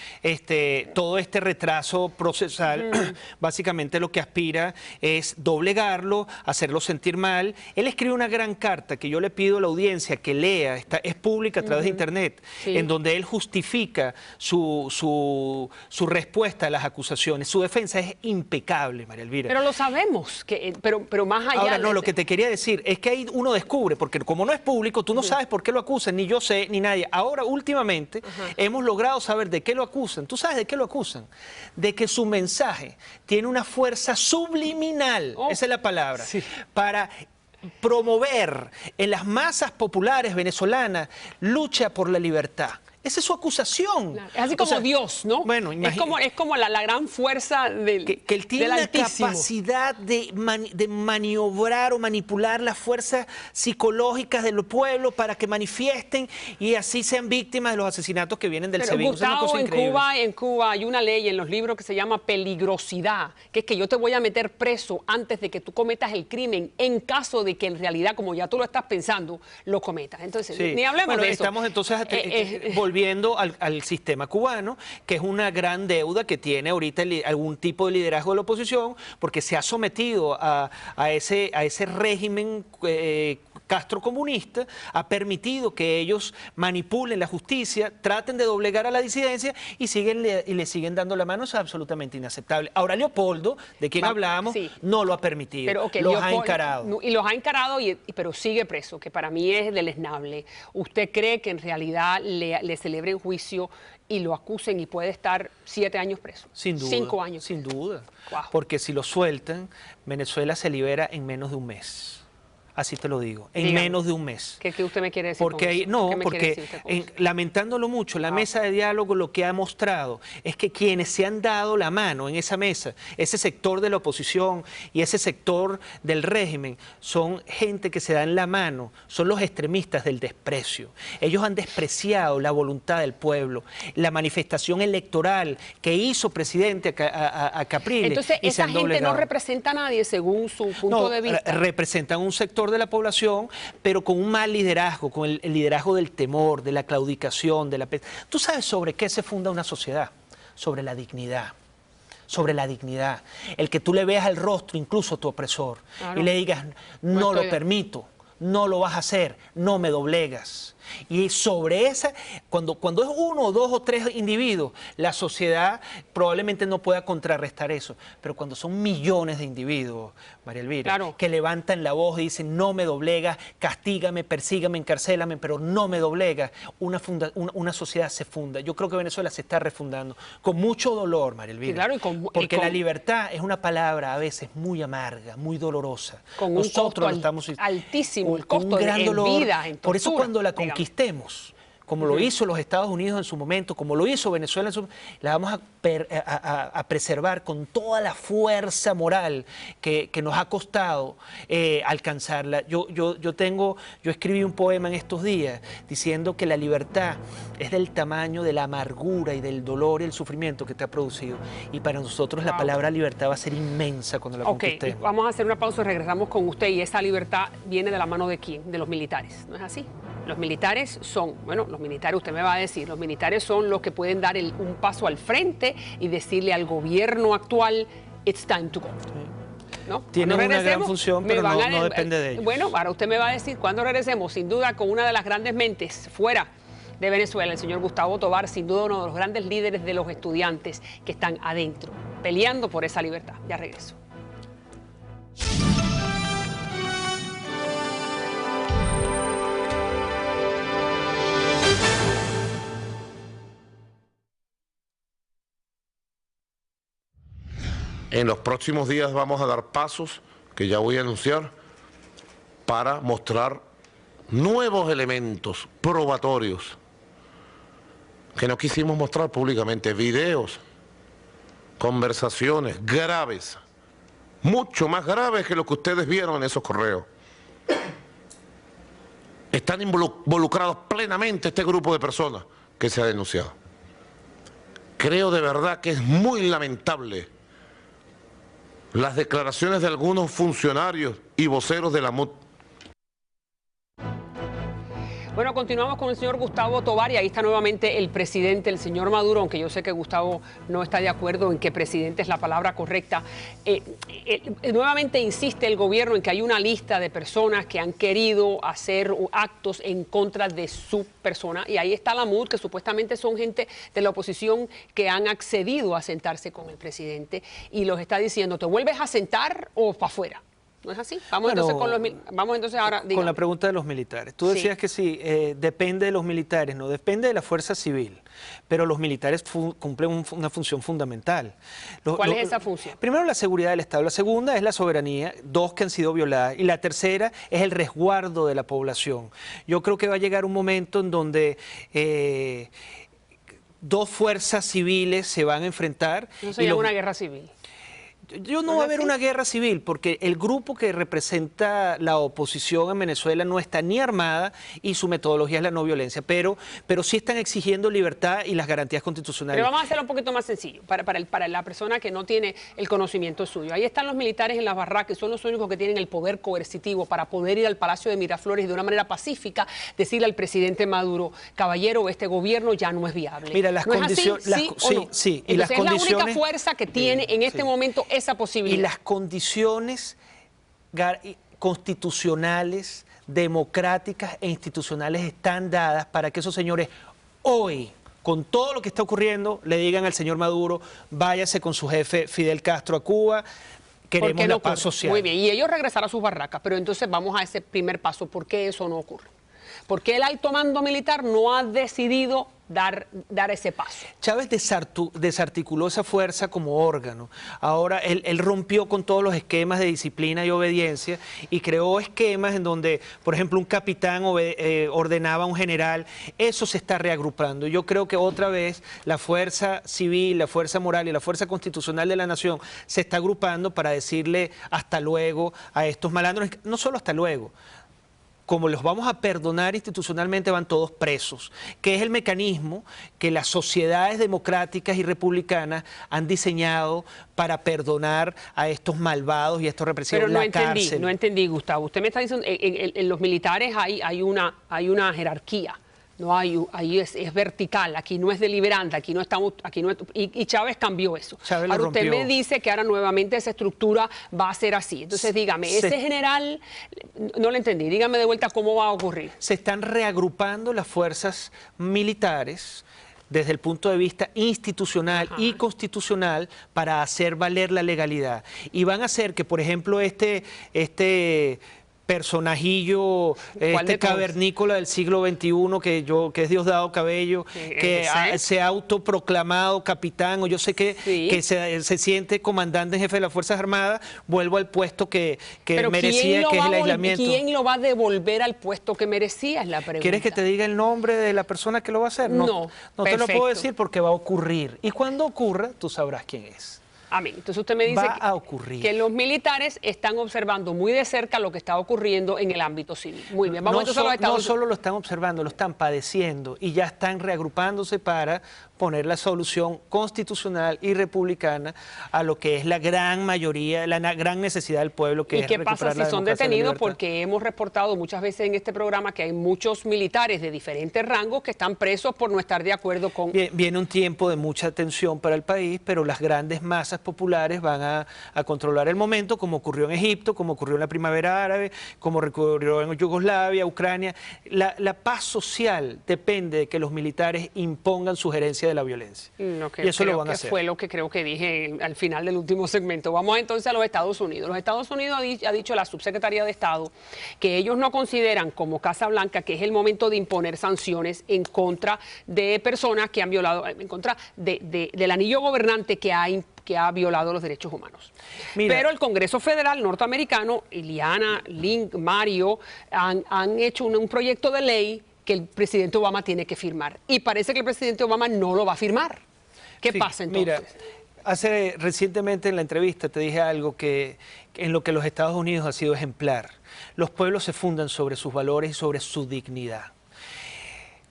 Todo este retraso procesal, básicamente lo que aspira es doblegarlo, hacerlo sentir mal. Él escribe una gran carta que yo le pido a la audiencia que lea, es pública a través de internet, en donde él justifica su respuesta a las acusaciones. Su defensa es impecable, María Elvira. Pero lo sabemos, pero más allá... Ahora, no, lo que te quería decir es que ahí uno descubre, porque como no es público, tú no sabes por qué lo acusan, ni yo sé, ni nadie. Ahora, últimamente, hemos logrado saber de qué lo acusan. ¿Tú sabes de qué lo acusan? De que su mensaje tiene una fuerza subliminal, esa es la palabra, para promover en las masas populares venezolanas lucha por la libertad. Esa es su acusación. Claro. Es así como Dios, ¿no? Bueno, es como la gran fuerza del que él tiene la capacidad de maniobrar o manipular las fuerzas psicológicas del pueblo para que manifiesten y así sean víctimas de los asesinatos que vienen del SEBIN. Gustavo, en Cuba hay una ley en los libros que se llama peligrosidad, que es que yo te voy a meter preso antes de que tú cometas el crimen en caso de que en realidad, como ya tú lo estás pensando, lo cometas. Entonces, ni hablemos de eso. Estamos entonces volviendo al sistema cubano, que es una gran deuda que tiene ahorita algún tipo de liderazgo de la oposición, porque se ha sometido a ese régimen castrocomunista, ha permitido que ellos manipulen la justicia, traten de doblegar a la disidencia y le siguen dando la mano. Eso es absolutamente inaceptable. Ahora Leopoldo, de quien hablábamos, no lo ha permitido, pero, los ha encarado. Y los ha encarado, pero sigue preso, que para mí es deleznable. ¿Usted cree que en realidad le celebren juicio y lo acusen y puede estar 7 años preso? Sin duda. 5 años. Sin duda. Wow. Porque si lo sueltan, Venezuela se libera en menos de un mes. Así te lo digo, en menos de un mes. ¿Qué usted me quiere decir? Porque lamentándolo mucho, la mesa de diálogo lo que ha mostrado es que quienes se han dado la mano en esa mesa, ese sector de la oposición y ese sector del régimen, son gente que se dan la mano, son los extremistas del desprecio. Ellos han despreciado la voluntad del pueblo, la manifestación electoral que hizo presidente a Capriles. Entonces, esa gente no representa a nadie según su punto de vista. Representan un sector de la población, pero con un mal liderazgo, con el liderazgo del temor, de la claudicación, ¿Tú sabes sobre qué se funda una sociedad? Sobre la dignidad. Sobre la dignidad. El que tú le veas el rostro, incluso a tu opresor, y le digas, no lo permito, no lo vas a hacer, no me doblegas. Y sobre esa, cuando es 1, 2 o 3 individuos, la sociedad probablemente no pueda contrarrestar eso. Pero cuando son millones de individuos, María Elvira, que levantan la voz y dicen, no me doblegas, castígame, persígame, encarcélame, pero no me doblegas, una sociedad se funda. Yo creo que Venezuela se está refundando con mucho dolor, María Elvira. Porque la libertad es una palabra a veces muy amarga, muy dolorosa. Con un costo altísimo, el costo un gran dolor. vida, en tortura, por eso cuando la conquistemos, como lo hizo los Estados Unidos en su momento, como lo hizo Venezuela en su momento, la vamos a preservar con toda la fuerza moral que nos ha costado alcanzarla. Yo escribí un poema en estos días diciendo que la libertad es del tamaño de la amargura y del dolor y el sufrimiento que te ha producido. Y para nosotros la palabra libertad va a ser inmensa cuando la conquistemos. Vamos a hacer una pausa y regresamos con usted. Y esa libertad viene de la mano ¿de quién? De los militares, ¿no es así? Los militares son, bueno, los militares, usted me va a decir, los militares son los que pueden dar un paso al frente y decirle al gobierno actual, it's time to go. ¿No? Tienen una gran función, pero no depende de ellos. Bueno, ahora usted me va a decir, cuando regresemos, sin duda, con una de las grandes mentes fuera de Venezuela, el señor Gustavo Tovar, sin duda uno de los grandes líderes de los estudiantes que están adentro, peleando por esa libertad. Ya regreso. En los próximos días vamos a dar pasos, que ya voy a anunciar, para mostrar nuevos elementos probatorios que no quisimos mostrar públicamente, videos, conversaciones graves, mucho más graves que lo que ustedes vieron en esos correos. Están involucrados plenamente este grupo de personas que se ha denunciado. Creo de verdad que es muy lamentable las declaraciones de algunos funcionarios y voceros de la MUD. Bueno, continuamos con el señor Gustavo Tovar y ahí está nuevamente el presidente, el señor Maduro, aunque yo sé que Gustavo no está de acuerdo en que presidente es la palabra correcta. Nuevamente insiste el gobierno en que hay una lista de personas que han querido hacer actos en contra de su persona y ahí está la MUD, que supuestamente son gente de la oposición que han accedido a sentarse con el presidente y los está diciendo, ¿te vuelves a sentar o para afuera? ¿No es así? Vamos entonces ahora, dígame. Con la pregunta de los militares. Tú decías que sí, depende de los militares, no depende de la fuerza civil, pero los militares cumplen una función fundamental. ¿Cuál es esa función? Primero, la seguridad del Estado. La segunda es la soberanía, dos que han sido violadas. Y la tercera es el resguardo de la población. Yo creo que va a llegar un momento en donde dos fuerzas civiles se van a enfrentar. ¿No se llama una guerra civil? No va a haber una guerra civil porque el grupo que representa la oposición en Venezuela no está ni armada y su metodología es la no violencia, pero sí están exigiendo libertad y las garantías constitucionales. Pero vamos a hacerlo un poquito más sencillo para la persona que no tiene el conocimiento suyo. Ahí están los militares en las barracas, son los únicos que tienen el poder coercitivo para poder ir al Palacio de Miraflores y de una manera pacífica decirle al presidente Maduro, caballero, este gobierno ya no es viable. Mira, las condiciones... Sí, y las condiciones, es la única fuerza que tiene en este momento esa posibilidad. Y las condiciones constitucionales, democráticas e institucionales están dadas para que esos señores hoy, con todo lo que está ocurriendo, le digan al señor Maduro, váyase con su jefe Fidel Castro a Cuba, queremos la paz social. Muy bien, y ellos regresarán a sus barracas, pero entonces vamos a ese primer paso. ¿Por qué eso no ocurre? ¿Por qué el alto mando militar no ha decidido dar ese paso? Chávez desarticuló esa fuerza como órgano. Ahora él rompió con todos los esquemas de disciplina y obediencia y creó esquemas en donde, por ejemplo, un capitán ordenaba a un general. Eso se está reagrupando. Yo creo que otra vez la fuerza civil, la fuerza moral y la fuerza constitucional de la nación se está agrupando para decirle hasta luego a estos malandros. No solo hasta luego. Como los vamos a perdonar institucionalmente, van todos presos, que es el mecanismo que las sociedades democráticas y republicanas han diseñado para perdonar a estos malvados y a estos represivos. Pero no entendí, Gustavo. Usted me está diciendo, en los militares hay una jerarquía. No ahí es vertical, aquí no es deliberante, aquí no estamos, y Chávez cambió eso. Ahora usted me dice que ahora nuevamente esa estructura va a ser así. Entonces dígame, ese general, no lo entendí, dígame de vuelta cómo va a ocurrir. Se están reagrupando las fuerzas militares desde el punto de vista institucional y constitucional para hacer valer la legalidad. Y van a hacer que, por ejemplo, este personajillo cavernícola del siglo XXI que es Diosdado Cabello, que se ha autoproclamado capitán, o yo sé que se siente comandante en jefe de las Fuerzas Armadas, vuelvo al puesto que merecía, que es el aislamiento. ¿Quién lo va a devolver al puesto que merecía? Es la pregunta. ¿Quieres que te diga el nombre de la persona que lo va a hacer? No te lo puedo decir porque va a ocurrir. Y cuando ocurra, tú sabrás quién es. Amén. Entonces usted me dice que los militares están observando muy de cerca lo que está ocurriendo en el ámbito civil. Muy bien, vamos entonces a los Estados Unidos. No solo lo están observando, lo están padeciendo y ya están reagrupándose para poner la solución constitucional y republicana a lo que es la gran mayoría, la gran necesidad del pueblo, que es recuperar la democracia. ¿Y qué pasa si son detenidos? Porque hemos reportado muchas veces en este programa que hay muchos militares de diferentes rangos que están presos por no estar de acuerdo con... Viene un tiempo de mucha tensión para el país, pero las grandes masas populares van a controlar el momento, como ocurrió en Egipto, como ocurrió en la primavera árabe, como ocurrió en Yugoslavia, Ucrania. La paz social depende de que los militares impongan su gerencia de la violencia. Y eso lo van a hacer. Fue lo que creo que dije al final del último segmento. Vamos entonces a los Estados Unidos. Los Estados Unidos ha dicho la subsecretaría de Estado que ellos no consideran como Casa Blanca que es el momento de imponer sanciones en contra de personas que han violado, en contra del anillo gobernante que ha violado los derechos humanos. Mira, pero el Congreso Federal norteamericano, Iliana, Link, Mario, han hecho un proyecto de ley que el presidente Obama tiene que firmar. Y parece que el presidente Obama no lo va a firmar. ¿Qué pasa entonces? Mira, recientemente en la entrevista te dije algo en lo que los Estados Unidos ha sido ejemplar. Los pueblos se fundan sobre sus valores y sobre su dignidad.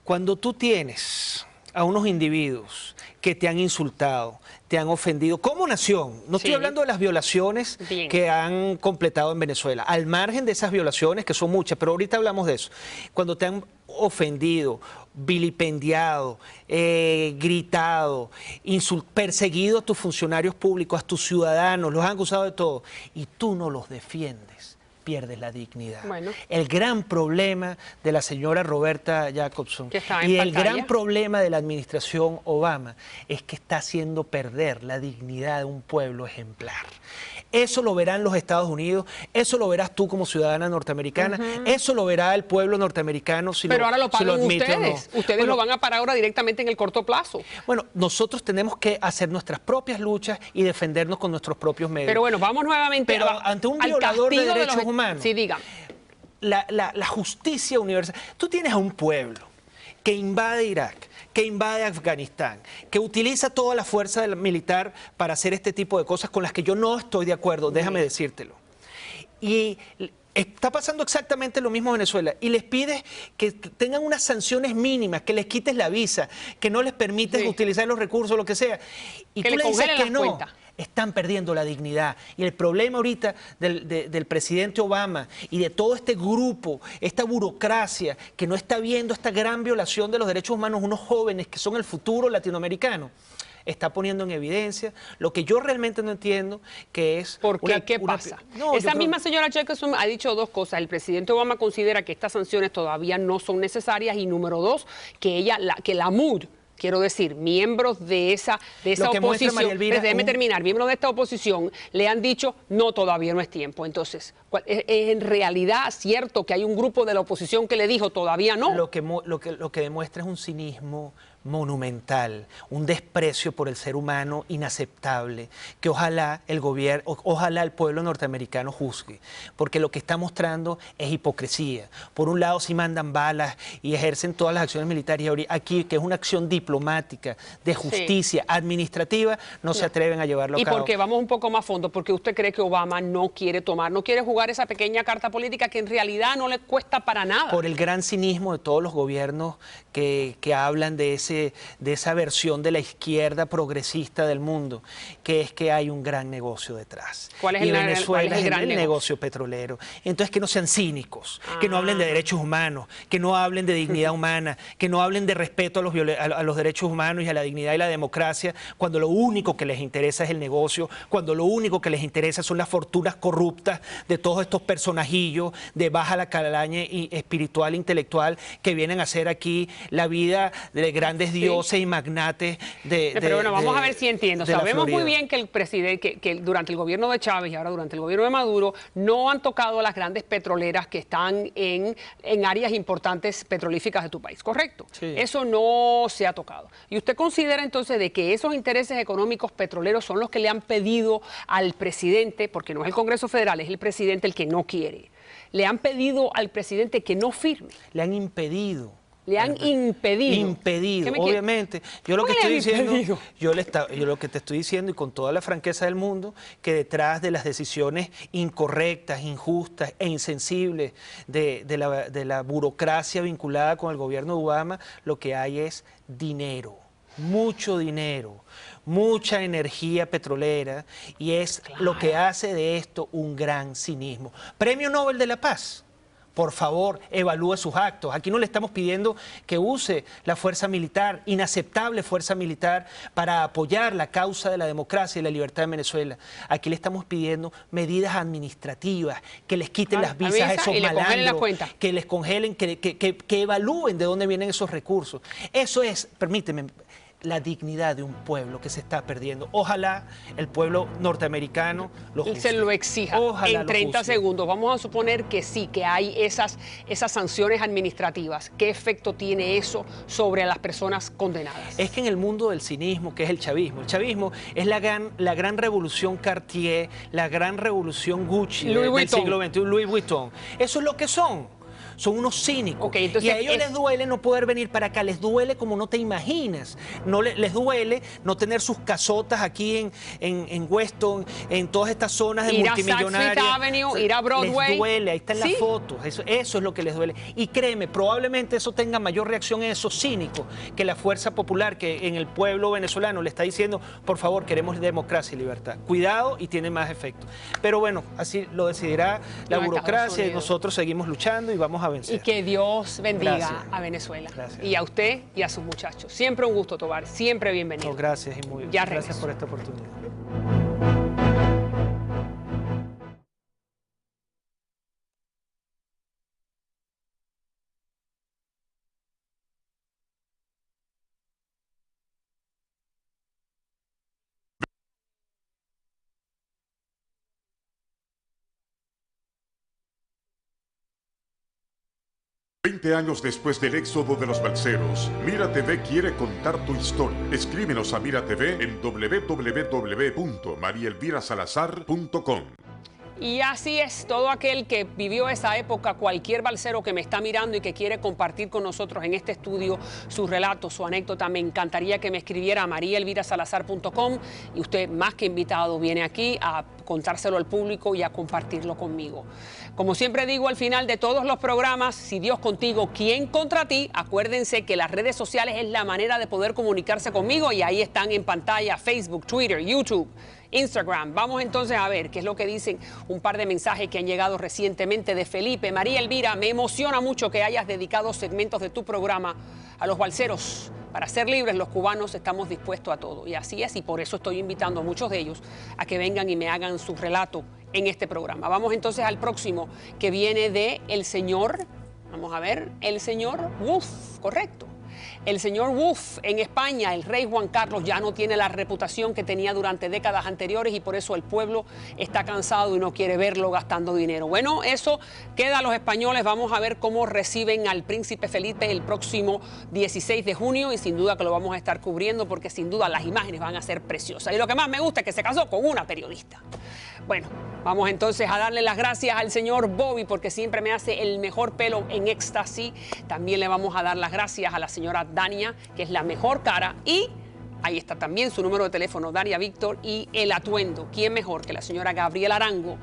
Cuando tú tienes a unos individuos que te han insultado, te han ofendido como nación. No estoy hablando de las violaciones que han completado en Venezuela. Al margen de esas violaciones, que son muchas, pero ahorita hablamos de eso. Cuando te han ofendido, vilipendiado, gritado, perseguido a tus funcionarios públicos, a tus ciudadanos, los han acusado de todo, y tú no los defiendes, pierdes la dignidad. Bueno. El gran problema de la señora Roberta Jacobson y el gran problema de la administración Obama es que está haciendo perder la dignidad de un pueblo ejemplar. Eso lo verán los Estados Unidos, eso lo verás tú como ciudadana norteamericana, eso lo verá el pueblo norteamericano si Pero ahora lo pagan admite ustedes. Ustedes lo van a parar ahora directamente en el corto plazo. Bueno, nosotros tenemos que hacer nuestras propias luchas y defendernos con nuestros propios medios. Pero bueno, vamos nuevamente ante un violador de derechos humanos. Sí, dígame. La justicia universal. Tú tienes a un pueblo que invade Irak, que invade Afganistán, que utiliza toda la fuerza militar para hacer este tipo de cosas con las que yo no estoy de acuerdo, déjame decírtelo. Y está pasando exactamente lo mismo en Venezuela y les pides que tengan unas sanciones mínimas, que les quites la visa, que no les permites utilizar los recursos, lo que sea. Y tú le dices que no. Están perdiendo la dignidad. Y el problema ahorita del presidente Obama y de todo este grupo, esta burocracia que no está viendo esta gran violación de los derechos humanos, unos jóvenes que son el futuro latinoamericano, está poniendo en evidencia lo que yo realmente no entiendo, que es... ¿Por qué? ¿Qué pasa? Esa misma señora Jacobson ha dicho dos cosas. El presidente Obama considera que estas sanciones todavía no son necesarias y número dos, que la MUD, quiero decir, miembros de esa oposición, déjeme terminar, miembros de esta oposición le han dicho, no, todavía no es tiempo. Entonces, ¿es en realidad cierto que hay un grupo de la oposición que le dijo, todavía no? Lo que demuestra es un cinismo monumental, un desprecio por el ser humano inaceptable, que ojalá el gobierno, ojalá el pueblo norteamericano juzgue, porque lo que está mostrando es hipocresía. Por un lado sí mandan balas y ejercen todas las acciones militares, y aquí, que es una acción diplomática, de justicia, administrativa, no se atreven a llevarlo a cabo. Y porque vamos un poco más a fondo, porque usted cree que Obama no quiere jugar esa pequeña carta política que en realidad no le cuesta para nada. Por el gran cinismo de todos los gobiernos que hablan de esa versión de la izquierda progresista del mundo, que es que hay un gran negocio detrás. ¿Cuál es Venezuela el gran negocio petrolero. Entonces, que no sean cínicos, que no hablen de derechos humanos, que no hablen de dignidad humana, que no hablen de respeto a los derechos humanos y a la dignidad y la democracia, cuando lo único que les interesa es el negocio, cuando lo único que les interesa son las fortunas corruptas de todos estos personajillos de baja la calaña y espiritual, intelectual, que vienen a hacer aquí la vida de grandes grandes dioses y magnates Pero bueno, vamos a ver si entiendo. Sabemos muy bien que el presidente, que durante el gobierno de Chávez y ahora durante el gobierno de Maduro, no han tocado las grandes petroleras que están en áreas importantes petrolíferas de tu país, ¿correcto? Sí. Eso no se ha tocado. ¿Y usted considera entonces de que esos intereses económicos petroleros son los que le han pedido al presidente, porque no es el Congreso Federal, es el presidente el que no quiere? Le han pedido al presidente que no firme. Le han impedido. Le han impedido. Impedido, obviamente. Yo lo que estoy diciendo, yo lo que te estoy diciendo, y con toda la franqueza del mundo, que detrás de las decisiones incorrectas, injustas e insensibles de la burocracia vinculada con el gobierno de Obama, lo que hay es dinero, mucho dinero, mucha energía petrolera, y es lo que hace de esto un gran cinismo. Premio Nobel de la Paz. Por favor, evalúe sus actos. Aquí no le estamos pidiendo que use la fuerza militar, inaceptable fuerza militar, para apoyar la causa de la democracia y la libertad en Venezuela. Aquí le estamos pidiendo medidas administrativas, que les quiten las visas a esos malandros, que les congelen, que evalúen de dónde vienen esos recursos. Eso es, permíteme, la dignidad de un pueblo que se está perdiendo. Ojalá el pueblo norteamericano se lo exija. Ojalá en 30 segundos. Vamos a suponer que sí, que hay esas sanciones administrativas. ¿Qué efecto tiene eso sobre las personas condenadas? Es que en el mundo del cinismo, que es el chavismo es la gran revolución Cartier, la gran revolución Gucci del siglo XXI, Louis Vuitton. Eso es lo que son. Son unos cínicos. Entonces, y a ellos les duele no poder venir para acá, les duele como no te imaginas. No les duele no tener sus casotas aquí en Weston, en todas estas zonas de multimillonarios. Ir a Saks Fifth Avenue, ir a Broadway. Les duele, ahí están las fotos. Eso es lo que les duele. Y créeme, probablemente eso tenga mayor reacción en esos cínicos que la fuerza popular que en el pueblo venezolano le está diciendo, por favor, queremos democracia y libertad. Cuidado, y tiene más efecto. Pero bueno, así lo decidirá la burocracia y nosotros seguimos luchando y vamos a vencer. Y que Dios bendiga a Venezuela. Gracias. Y a usted y a sus muchachos. Siempre un gusto, Tobar. Siempre bienvenido. No, gracias y muy bien. Gracias por esta oportunidad. Años después del éxodo de los balseros, Mira TV quiere contar tu historia. Escríbenos a Mira TV en www.marielvirasalazar.com. Y así es, todo aquel que vivió esa época, cualquier balsero que me está mirando y que quiere compartir con nosotros en este estudio su relato, su anécdota, me encantaría que me escribiera a marielvirasalazar.com, y usted, más que invitado, viene aquí a contárselo al público y a compartirlo conmigo. Como siempre digo al final de todos los programas, si Dios contigo, ¿quién contra ti? Acuérdense que las redes sociales es la manera de poder comunicarse conmigo, y ahí están en pantalla Facebook, Twitter, YouTube, Instagram. Vamos entonces a ver qué es lo que dicen un par de mensajes que han llegado recientemente de Felipe. María Elvira, me emociona mucho que hayas dedicado segmentos de tu programa a los balseros. Para ser libres, los cubanos estamos dispuestos a todo. Y así es, y por eso estoy invitando a muchos de ellos a que vengan y me hagan su relato en este programa. Vamos entonces al próximo, que viene de el señor, vamos a ver, el señor Wolf, correcto. El señor Wolf en España, el rey Juan Carlos ya no tiene la reputación que tenía durante décadas anteriores, y por eso el pueblo está cansado y no quiere verlo gastando dinero. Bueno, eso queda a los españoles. Vamos a ver cómo reciben al príncipe Felipe el próximo 16 de junio y sin duda que lo vamos a estar cubriendo, porque sin duda las imágenes van a ser preciosas. Y lo que más me gusta es que se casó con una periodista. Bueno, vamos entonces a darle las gracias al señor Bobby, porque siempre me hace el mejor pelo en éxtasis. También le vamos a dar las gracias a la señora Dania, que es la mejor cara, y ahí está también su número de teléfono, Dania Víctor, y el atuendo. ¿Quién mejor que la señora Gabriela Arango,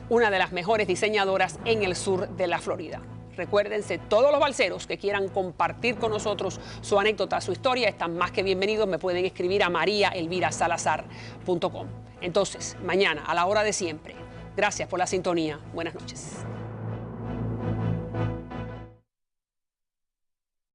una de las mejores diseñadoras en el sur de la Florida? Recuérdense, todos los balseros que quieran compartir con nosotros su anécdota, su historia, están más que bienvenidos. Me pueden escribir a mariaelvirasalazar.com. Entonces, mañana, a la hora de siempre. Gracias por la sintonía. Buenas noches.